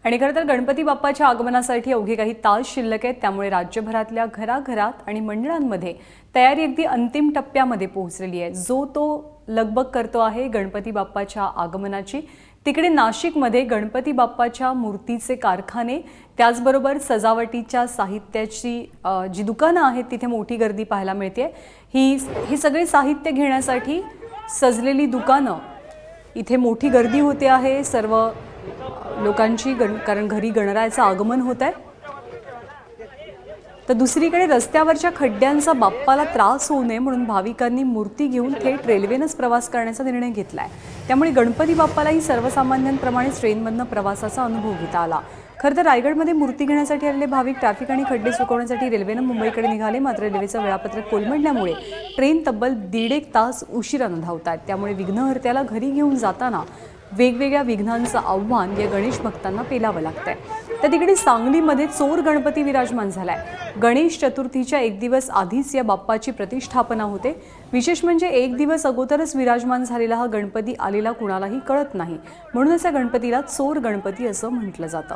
आणि खरं तर गणपती बाप्पाच्या आगमनासाठी अवघे काही तास शिल्लक आहेत। त्यामुळे राज्यभरातल्या घराघरात आणि मंडळांमध्ये तयारी अगदी अंतिम टप्प्यामध्ये पोहोचलेली आहे। जो तो लगबग करतो आहे गणपती बाप्पाच्या आगमनाची। तिकडे नाशिकमध्ये गणपती बाप्पाच्या मूर्तीचे कारखाने त्याचबरोबर सजावटीच्या साहित्याची जी दुकानं आहेत तिथे मोठी गर्दी पाहायला मिळते। ही सगळे साहित्य घेण्यासाठी सजलेली दुकानं इथे मोठी गर्दी होते आहे सर्व लोकांची, कारण घरी गणरायाचं आगमन होत आहे। तर दुसरीकडे रस्त्यावरच्या खड्ड्यांचा बाप्पाला त्रास होऊ नये म्हणून भाविकांनी मूर्ती घेऊन थेट रेल्वेनेच प्रवास करण्याचा निर्णय घेतलाय। त्यामुळे गणपती बाप्पालाही सर्वसामान्यांप्रमाणे ट्रेनमधनं प्रवासाचा अनुभव घेता आला। खरं तर रायगडमध्ये मूर्ती घेण्यासाठी आलेले भाविक ट्रॅफिक आणि खड्डे चुकवण्यासाठी रेल्वेने मुंबईकडे निघाले। मात्र रेल्वेचं वेळापत्रक कोलमडल्यामुळे ट्रेन तब्बल 1.5 तास उशिराने धावतात। त्यामुळे विघ्नहर्त्याला घरी घेऊन जाताना वेगवेगळ्या विघ्नांचं आव्हान या गणेश भक्तांना पेलावं लागतंय। तर तिकडे सांगलीमध्ये चोर गणपती विराजमान झालाय। गणेश चतुर्थीच्या एक दिवस आधीच या बाप्पाची प्रतिष्ठापना होते। विशेष म्हणजे एक दिवस अगोदरच विराजमान झालेला हा गणपती आलेला कुणालाही कळत नाही, म्हणूनच या गणपतीला चोर गणपती असं म्हटलं जातं।